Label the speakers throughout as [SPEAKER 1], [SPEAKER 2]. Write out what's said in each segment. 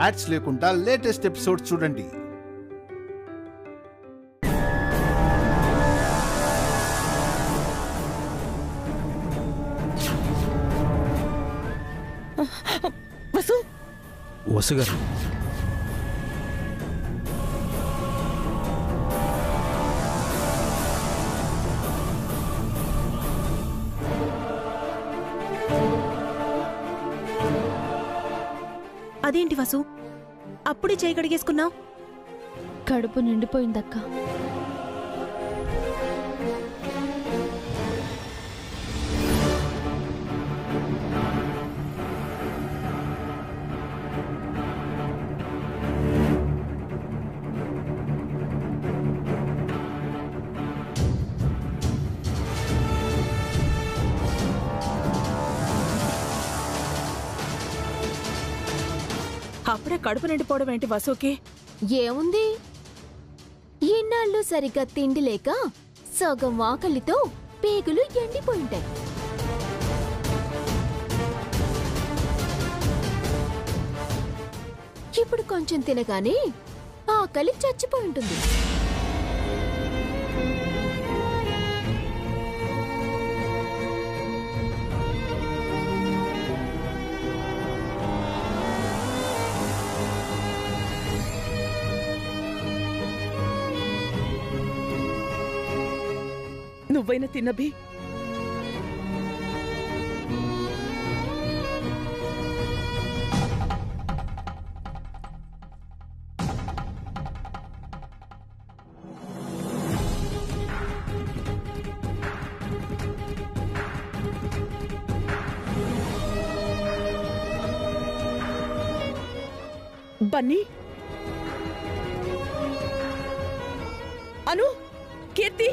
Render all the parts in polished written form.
[SPEAKER 1] Ads లేకుండా latest episodes చూడండి.
[SPEAKER 2] వసు గారు,
[SPEAKER 3] అదేంటి వసు, అప్పుడే చేయి కడిగేసుకున్నావు?
[SPEAKER 4] కడుపు నిండిపోయిందక్క.
[SPEAKER 3] అప్పుడే కడుపు నిండిపోవడం ఏంటి వసుకి?
[SPEAKER 4] ఏముంది, ఇన్నాళ్ళు సరిగ్గా తిండి లేక సగం ఆకలితో పేగులు ఎండిపోయింటాయి. ఇప్పుడు కొంచెం తినగానే ఆకలి చచ్చిపోయి ఉంటుంది.
[SPEAKER 3] నువ్వైనా తిన్నబి. బన్నీ, అను, కీర్తి,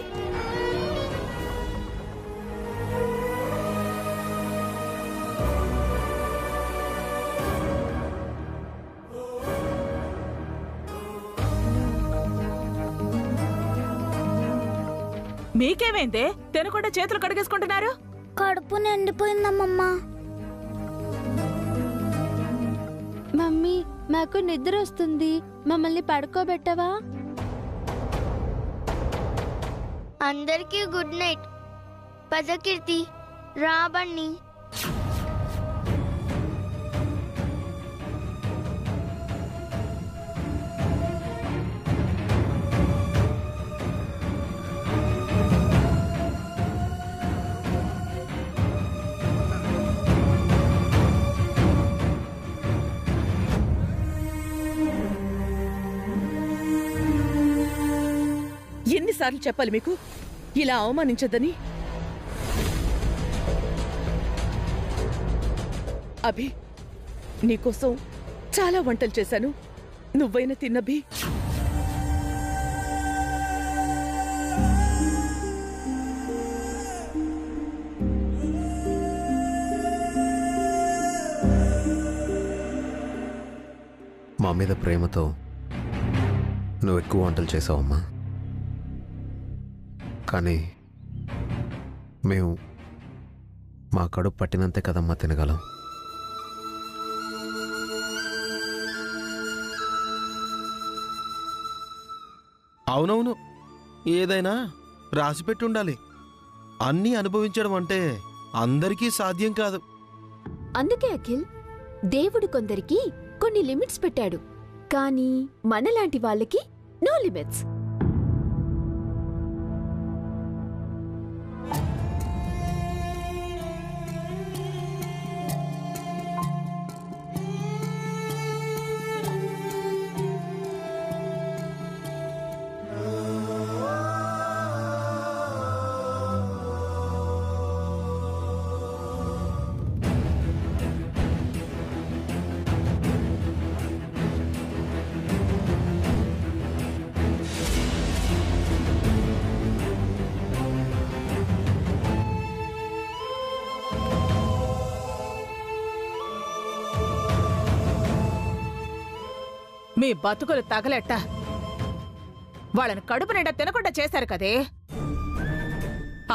[SPEAKER 3] మీకేమైందే? తినకుండా చేతులు కడిగేసుకుంటున్నారు.
[SPEAKER 5] కడుపు నిండిపోయిందమ్మమ్మా.
[SPEAKER 4] మమ్మీ, మాకు నిద్ర వస్తుంది, మమ్మల్ని పడుకోబెట్టవా?
[SPEAKER 5] అందరికీ గుడ్ నైట్. పద కీర్తి, రా బన్నీ.
[SPEAKER 3] ఎన్నిసార్లు చెప్పాలి మీకు ఇలా అవమానించద్దని? అభి, నీకోసం చాలా వంటలు చేశాను, నువ్వైనా తిన్నభి.
[SPEAKER 2] మా మీద ప్రేమతో నువ్వు ఎక్కువ వంటలు చేసావమ్మా. కానీ మేము మా కడుపు పట్టినంతే కదమ్మా తినగలం.
[SPEAKER 6] అవునవును, ఏదైనా రాసిపెట్టి ఉండాలి. అన్నీ అనుభవించడం అంటే అందరికీ సాధ్యం కాదు.
[SPEAKER 4] అందుకే అఖిల్, దేవుడు కొందరికి కొన్ని లిమిట్స్ పెట్టాడు, కానీ మనలాంటి వాళ్ళకి నో లిమిట్స్.
[SPEAKER 3] మీ బతుకులు తగలెట్ట వాళ్ళని కడుపు నిండా తినకుండా చేశారు కదే.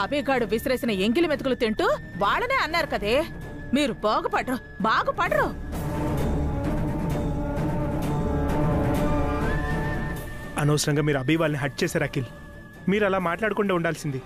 [SPEAKER 3] అభిగాడు విసిరేసిన ఎంగిలి మెతుకులు తింటూ వాళ్ళనే అన్నారు కదే. మీరు బాగుపడరు.
[SPEAKER 7] అనవసరంగా మీరు అభి వాళ్ళని హట్ చేశారు అఖిల్. మీరు అలా మాట్లాడకుండా ఉండాల్సింది.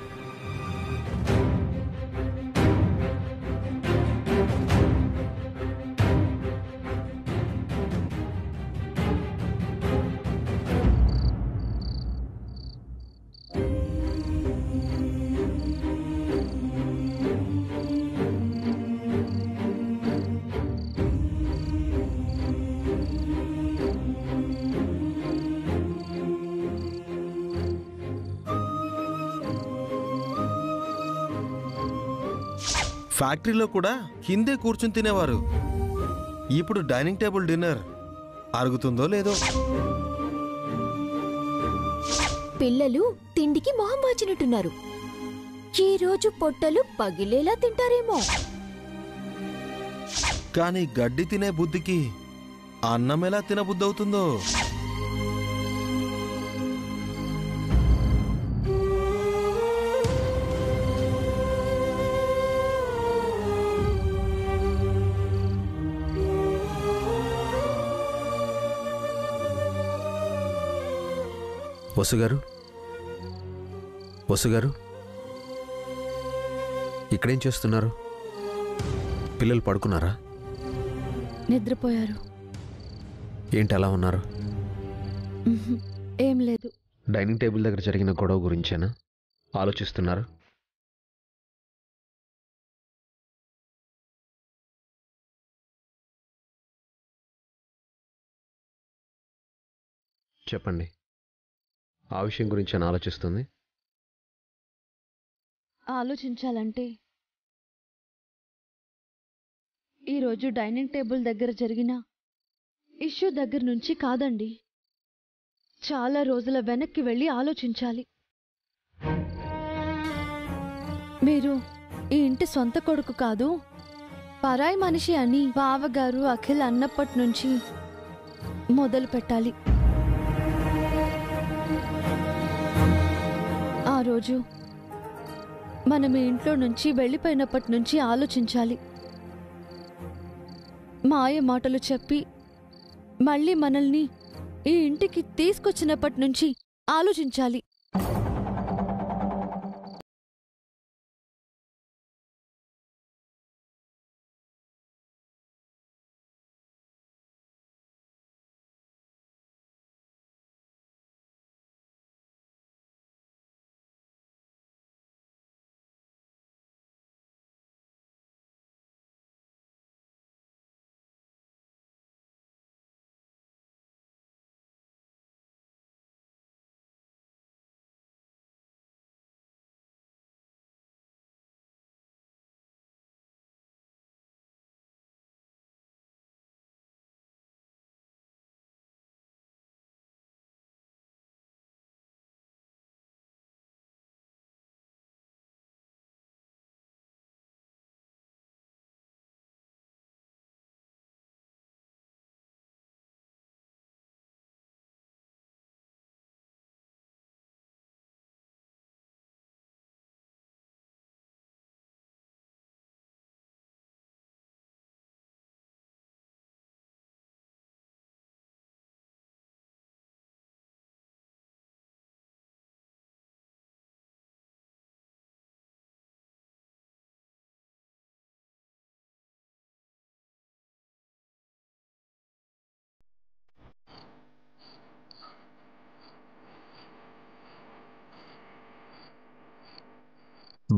[SPEAKER 6] ఫ్యాక్టరీలో కూడా కిందే కూర్చుని తినేవారు. ఇప్పుడు డైనింగ్ టేబుల్ డిన్నర్ అరుగుతుందో లేదో.
[SPEAKER 4] పిల్లలు తిండికి మొహం వాచినట్టున్నారు. ఈ రోజు పొట్టలు పగిలేలా తింటారేమో.
[SPEAKER 6] కానీ గడ్డి తినే బుద్ధికి అన్నం ఎలా తినబుద్ధి అవుతుందో.
[SPEAKER 2] వసుగారు, వసుగారు, ఇక్కడేం చేస్తున్నారు? పిల్లలు పడుకున్నారా?
[SPEAKER 8] నిద్రపోయారు.
[SPEAKER 2] ఏంటి అలా ఉన్నారు?
[SPEAKER 8] ఏం లేదు.
[SPEAKER 2] డైనింగ్ టేబుల్ దగ్గర జరిగిన గొడవ గురించేనా ఆలోచిస్తున్నారు? చెప్పండి, ఆ విషయం గురించి అని ఆలోచిస్తుంది?
[SPEAKER 8] ఆలోచించాలంటే ఈరోజు డైనింగ్ టేబుల్ దగ్గర జరిగిన ఇష్యూ దగ్గర నుంచి కాదండి, చాలా రోజుల వెనక్కి వెళ్ళి ఆలోచించాలి. మీరు ఈ ఇంటి సొంత కొడుకు కాదు, పరాయి మనిషి అని బావగారు అఖిల్ అన్నప్పటి నుంచి మొదలు పెట్టాలి. ఆ రోజు మనం ఈ ఇంట్లో నుంచి వెళ్ళిపోయినప్పటి నుంచి ఆలోచించాలి. మాయ మాటలు చెప్పి మళ్ళీ మనల్ని ఈ ఇంటికి తీసుకొచ్చినప్పటి నుంచి ఆలోచించాలి.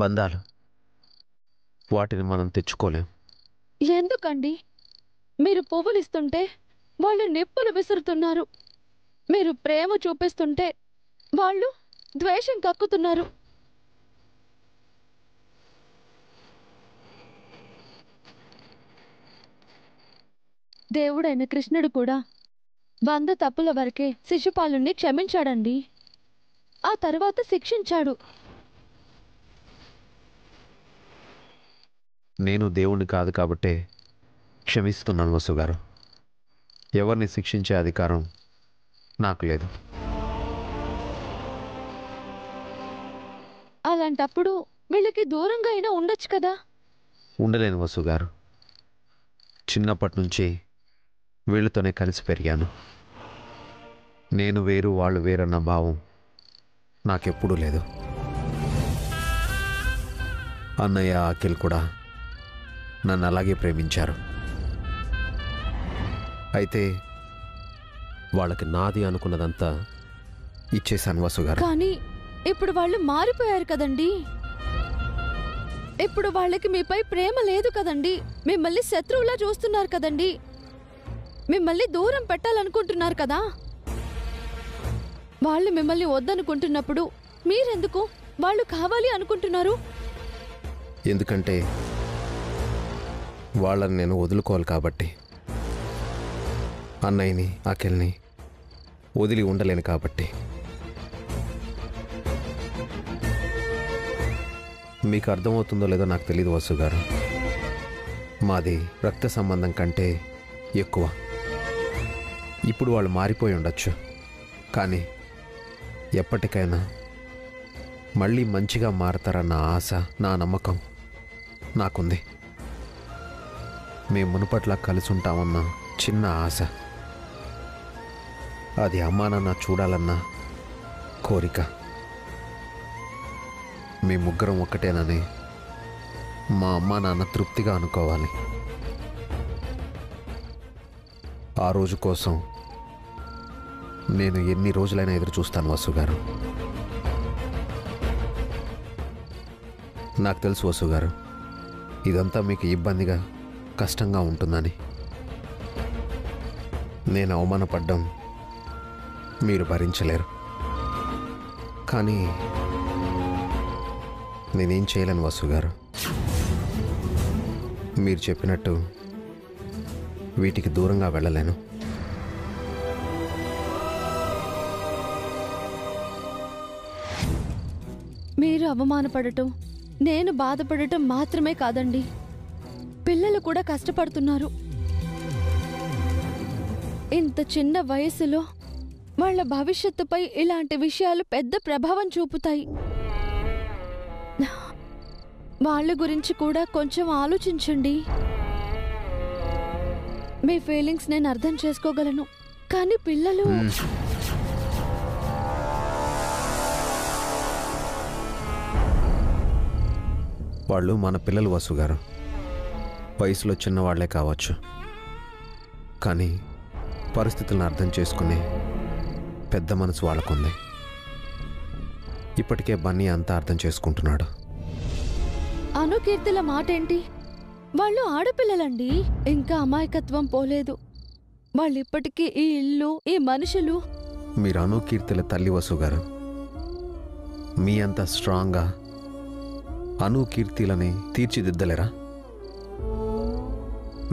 [SPEAKER 2] బంధాలు, వాటిని మనం తెచ్చుకోలేం.
[SPEAKER 8] ఎందుకండి? మీరు పువ్వులు ఇస్తుంటే వాళ్ళు నిప్పులు విసురుతున్నారు. మీరు ప్రేమ చూపిస్తుంటే వాళ్ళు ద్వేషం కక్కుతున్నారు. దేవుడైన కృష్ణుడు కూడా 100 తప్పుల వరకే శిశుపాలుని క్షమించాడండి. ఆ తర్వాత శిక్షించాడు.
[SPEAKER 2] నేను దేవుణ్ణి కాదు కాబట్టే క్షమిస్తున్నాను వసుగారు. ఎవరిని శిక్షించే అధికారం నాకు లేదు.
[SPEAKER 8] అలాంటప్పుడు వీళ్ళకి దూరంగా అయినా ఉండొచ్చు కదా.
[SPEAKER 2] ఉండలేను వసుగారు. చిన్నప్పటి నుంచి వీళ్ళతోనే కలిసి పెరిగాను. నేను వేరు వాళ్ళు వేరన్న భావం నాకెప్పుడూ లేదు. అన్నయ్య అఖిల్ కూడా నన్ను అలాగే ప్రేమించారు. అయితే వాళ్ళకి నాది అనుకున్నదంతా ఇచ్చేశాను వసు గారు.
[SPEAKER 8] కానీ ఇప్పుడు వాళ్ళు మారిపోయారు కదండి. ఇప్పుడు వాళ్ళకి మీపై ప్రేమ లేదు కదండి. మిమ్మల్ని శత్రువులా చూస్తున్నారు కదండి. మిమ్మల్ని దూరం పెట్టాలనుకుంటున్నారు కదా. వాళ్ళు మిమ్మల్ని వద్దనుకుంటున్నప్పుడు మీరెందుకు వాళ్ళు కావాలి అనుకుంటున్నారు?
[SPEAKER 2] ఎందుకంటే వాళ్ళని నేను వదులుకోవాలి కాబట్టి. అన్నయ్యని అఖిల్ని వదిలి ఉండలేను కాబట్టి. మీకు అర్థమవుతుందో లేదో నాకు తెలియదు వసు గారు. మాది రక్త సంబంధం కంటే ఎక్కువ. ఇప్పుడు వాళ్ళు మారిపోయి ఉండొచ్చు, కానీ ఎప్పటికైనా మళ్ళీ మంచిగా మారతారన్న ఆశ, నా నమ్మకం నాకుంది. మేము మునుపట్లా కలిసి ఉంటామన్న చిన్న ఆశ, అది అమ్మా నాన్న చూడాలన్న కోరిక. మీ ముగ్గురం ఒక్కటేనని మా అమ్మా నాన్న తృప్తిగా అనుకోవాలి. ఆ రోజు కోసం నేను ఎన్ని రోజులైనా ఎదురు చూస్తాను వసు గారు. నాకు తెలుసు వసు గారు, ఇదంతా మీకు ఇబ్బందిగా కష్టంగా ఉంటుందని. నేను అవమానపడ్డం మీరు భరించలేరు, కానీ నేనేం చేయలేను వసు గారు. మీరు చెప్పినట్టు వీటికి దూరంగా వెళ్ళలేను.
[SPEAKER 8] మీరు అవమానపడటం, నేను బాధపడటం మాత్రమే కాదండి, పిల్లలు కూడా కష్టపడుతున్నారు. ఇంత చిన్న వయసులో వాళ్ళ భవిష్యత్తుపై ఇలాంటి విషయాలు పెద్ద ప్రభావం చూపుతాయి. వాళ్ళ గురించి కూడా కొంచెం ఆలోచించండి. మీ ఫీలింగ్స్ నేను అర్థం చేసుకోగలను, కానీ పిల్లలు
[SPEAKER 2] వాళ్ళు మన పిల్లలు వసు గారు. వయసులో చిన్నవాళ్లే కావచ్చు, కానీ పరిస్థితులను అర్థం చేసుకునే పెద్ద మనసు వాళ్ళకుంది. ఇప్పటికే బన్నీ అంతా అర్థం చేసుకుంటున్నాడు.
[SPEAKER 8] అనుకీర్తిల మాటేంటి? వాళ్ళు ఆడపిల్లలండి, ఇంకా అమాయకత్వం పోలేదు. వాళ్ళిప్పటికీ ఈ ఇల్లు, ఈ మనుషులు.
[SPEAKER 2] మీరు అనుకీర్తిల తల్లి వసు గారు. మీ అంత స్ట్రాంగ్గా అనుకీర్తిలని తీర్చిదిద్దలేరా?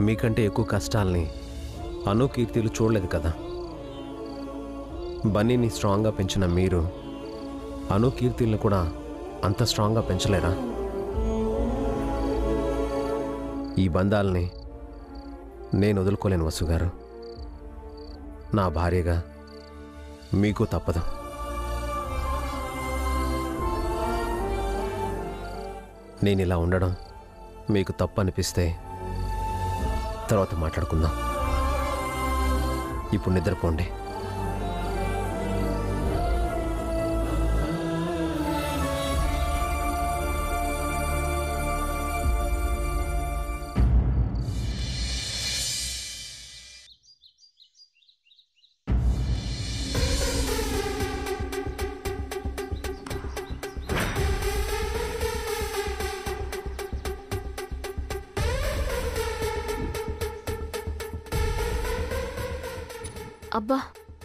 [SPEAKER 2] మీకంటే ఎక్కువ కష్టాల్ని అనుకీర్తిలు చూడలేదు కదా. బన్నీని స్ట్రాంగ్గా పెంచిన మీరు అనుకీర్తిలను కూడా అంత స్ట్రాంగ్గా పెంచలేరా? ఈ బంధాలని నేను వదులుకోలేను వసు గారు. నా భార్యగా మీకు తప్పదు. నేను ఇలా ఉండడం మీకు తప్పు అనిపిస్తే తర్వాత మాట్లాడుకుందాం. ఇప్పుడు నిద్రపోండి.
[SPEAKER 4] అబ్బా,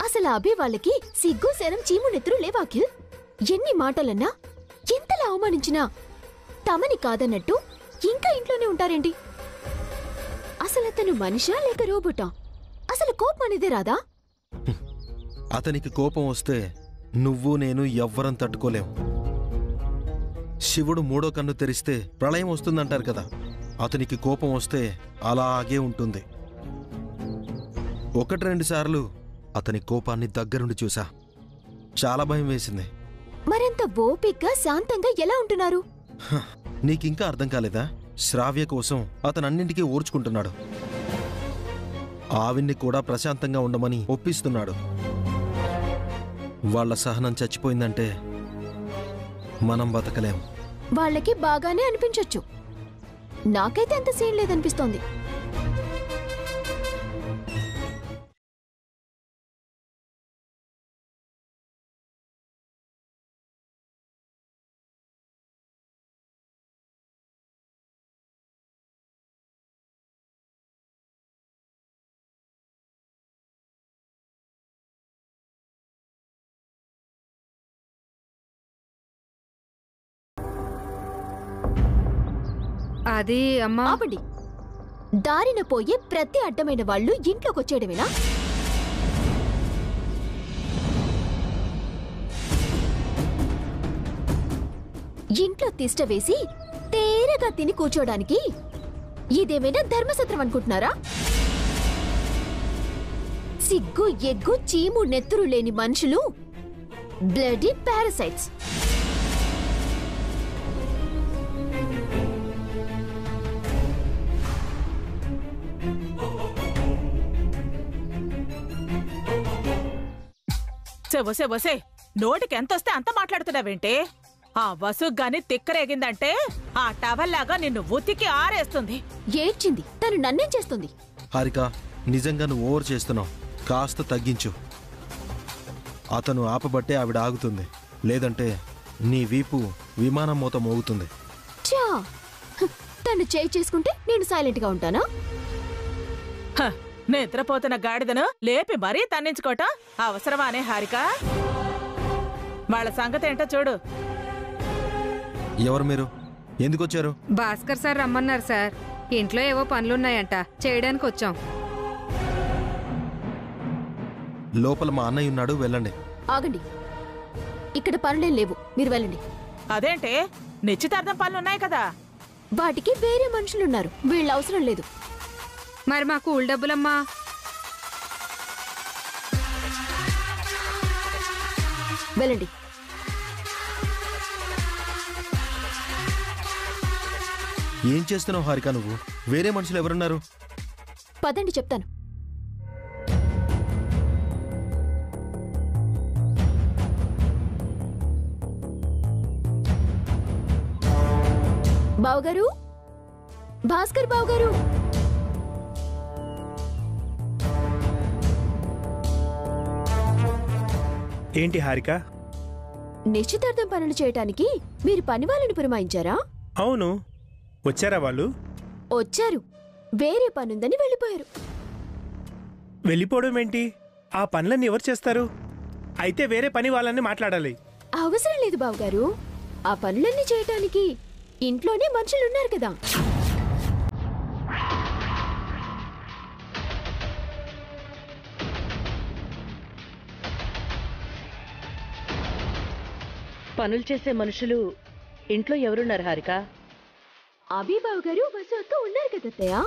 [SPEAKER 4] అసలు అభి వాళ్ళకి సిగ్గు శరం చీము నెత్తురు లేవాకిల్. ఎన్ని మాటలన్నా, ఎంతలా అవమానించినా తమని కాదన్నట్టు ఇంకా ఇంట్లోనే ఉంటారేంటి? అసలు అతను మనిషా లేక రోబోటా? అసలు కోపం అనేదే రాదా?
[SPEAKER 6] అతనికి కోపం వస్తే నువ్వు నేను ఎవ్వరం తట్టుకోలేం. శివుడు మూడో కన్ను తెరిస్తే ప్రళయం వస్తుందంటారు కదా, అతనికి కోపం వస్తే అలాగే ఉంటుంది. 1-2 సార్లు అతని కోపాన్ని దగ్గరుండి చూసా. చాలా భయం వేసింది.
[SPEAKER 4] మరింత ఓపిగ్గా శాంతంగా ఎలా ఉంటున్నారు?
[SPEAKER 6] నీకింకా అర్థం కాలేదా? శ్రావ్య కోసం అతనన్నింటికీ ఓర్చుకుంటున్నాడు. ఆవిన్ని కూడా ప్రశాంతంగా ఉండమని ఒప్పిస్తున్నాడు. వాళ్ళ సహనం చచ్చిపోయిందంటే మనం బతకలేం.
[SPEAKER 4] వాళ్ళకి బాగానే అనిపించొచ్చు, నాకైతే అంత సీన్ లేదనిపిస్తోంది.
[SPEAKER 9] అది అమ్మా.
[SPEAKER 4] ఆపండి. దారిన పోయే ప్రతి అడ్డమైన వాళ్ళు ఇంట్లోకి వచ్చేయడమేనా? ఇంట్లో తిష్ట వేసి తేరగా తిని కూర్చోడానికి ఇదేమైనా ధర్మసత్రం అనుకుంటున్నారా? సిగ్గు ఎగ్గు చీము నెత్తురు లేని మనుషులు, బ్లడీ పారాసైట్స్.
[SPEAKER 3] వసే వసే, నోటికి ఎంతొస్తే అంత మాట్లాడుతున్నావేంటి? ఆ వసుకు గాని తిక్కరేగిందంటే ఆ టవల్లాగా నిన్ను ఉతికి ఆరేస్తుంది.
[SPEAKER 4] ఏడ్చింది, తను నన్నేం చేస్తుంది?
[SPEAKER 6] హారిక, నిజంగా నువ్వు ఓవర్ చేస్తున్నావు. కాస్త తగ్గించు. అతను ఆపబట్టే ఆవిడ ఆగుతుంది, లేదంటే నీ వీపు విమానం మూత మోగుతుంది.
[SPEAKER 4] చా, తను చేయి చేసుకుంటే నేను సైలెంట్ గా ఉంటానా?
[SPEAKER 3] నిద్రపోతున్న గాడిదను లేపి మరీ తన్నించుకోవటం అవసరమానే హారిక? వాళ్ళ సంగతి ఏంటో చూడు.
[SPEAKER 6] ఎవరు మీరు? ఎందుకొచ్చారు?
[SPEAKER 9] భాస్కర్ సార్ రమ్మన్నారు సార్. ఇంట్లో ఏవో పనులున్నాయంట, చేయడానికి వచ్చాం.
[SPEAKER 6] లోపల మా అన్నయ్య ఉన్నాడు, వెళ్ళండి.
[SPEAKER 4] ఆగండి, ఇక్కడ పనులేం లేవు, మీరు వెళ్ళండి.
[SPEAKER 3] అదేంటే, నిశ్చితార్థం పనులున్నాయి కదా.
[SPEAKER 4] వాటికి వేరే మనుషులున్నారు, వీళ్ళ అవసరం లేదు.
[SPEAKER 9] మరి మా కూల్ డబ్బులమ్మా?
[SPEAKER 4] వెళ్ళండి.
[SPEAKER 6] ఏం చేస్తున్నావు హారిక నువ్వు? వేరే మనుషులు ఎవరున్నారు?
[SPEAKER 4] పదండి చెప్తాను. బావగారు, భాస్కర్ బావగారు.
[SPEAKER 7] ఏంటి హారిక?
[SPEAKER 4] నిశ్చితార్థం పనులు చేయటానికి మీరు పని వాళ్ళని పురమాయించారా?
[SPEAKER 7] అవును. వచ్చారా వాళ్ళు?
[SPEAKER 4] వచ్చారు, వేరే పనుందని వెళ్ళిపోయారు.
[SPEAKER 7] వెళ్ళిపోవడం ఏంటి? ఆ పనులన్నీ ఎవరు చేస్తారు? అయితే వేరే పని వాళ్ళని మాట్లాడాలి.
[SPEAKER 4] అవసరం లేదు బావగారు, ఆ పనులన్నీ చేయటానికి ఇంట్లోనే మనుషులున్నారు కదా.
[SPEAKER 10] పనులు చేసే మనుషులు ఇంట్లో ఎవరున్నారు హారిక?
[SPEAKER 4] అభిబాబు గారు, వసు అక్క ఉన్నారు కదా అత్తయ్య.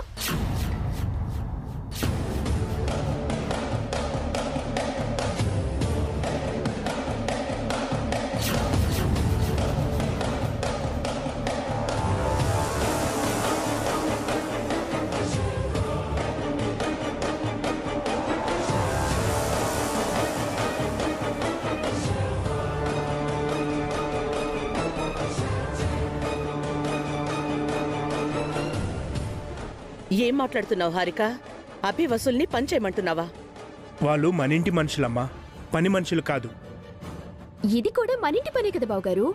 [SPEAKER 10] ఏం మాట్లాడుతున్నావు హారిక? అభి వసుల్ని పని చేయమంటున్నావా?
[SPEAKER 7] వాళ్ళు మనింటి మనుషులమ్మా, పని మనుషులు కాదు.
[SPEAKER 4] ఇది కూడా మనింటి పనే కదా బావగారు.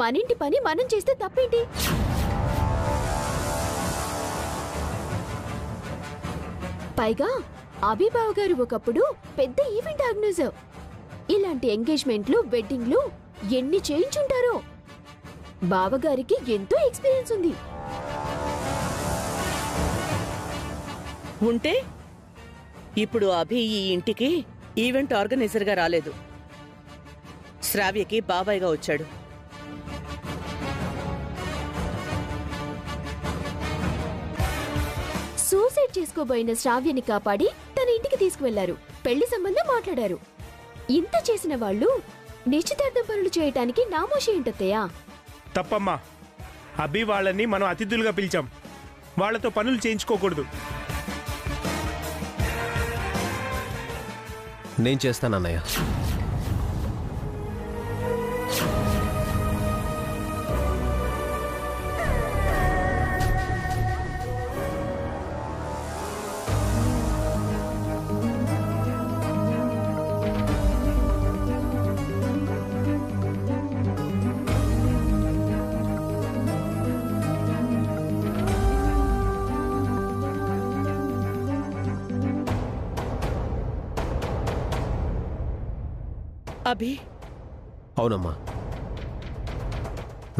[SPEAKER 4] మనింటి పని మనం చేస్తే తప్పేంటి? పైగా అభిబాబు గారు ఒకప్పుడు పెద్ద ఈవెంట్ ఆర్గనైజర్. ఇలాంటి ఎంగేజ్మెంట్లు, వెడ్డింగ్లు ఎన్ని చేయించుంటారో. బావగారికి ఎంతో ఎక్స్పీరియన్స్ ఉంది.
[SPEAKER 10] ఉంటే ఇప్పుడు అభి ఈ ఇంటికి ఈవెంట్ ఆర్గనైజర్గా రాలేదు, శ్రావ్యకి బాబాయ్గా వచ్చాడు.
[SPEAKER 4] సూసైడ్ చేసుకోబోయిన శ్రావ్యని కాపాడి తన ఇంటికి తీసుకువెళ్లారు. పెళ్లి సంబంధం మాట్లాడారు. ఇంత చేసిన వాళ్ళు నిశ్చితార్థం పనులు చేయటానికి నామోషి ఏంటత్తయ్యా?
[SPEAKER 7] తప్పమ్మా. అభి వాళ్ళని మనం అతిథులుగా పిలిచాం, వాళ్లతో పనులు చేయించుకోకూడదు.
[SPEAKER 2] నేను చేస్తానన్నయ్య.
[SPEAKER 10] అభి
[SPEAKER 11] అవునమ్మా,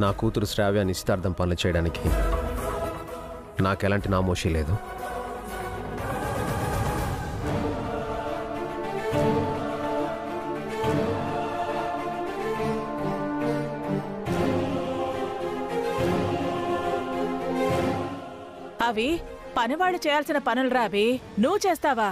[SPEAKER 11] నా కూతురు శ్రావ్య నిశ్చితార్థం పనులు చేయడానికి నాకెలాంటి నామోషి లేదు.
[SPEAKER 3] అవి పనివాళ్ళు చేయాల్సిన పనులు రావి, నువ్వు చేస్తావా?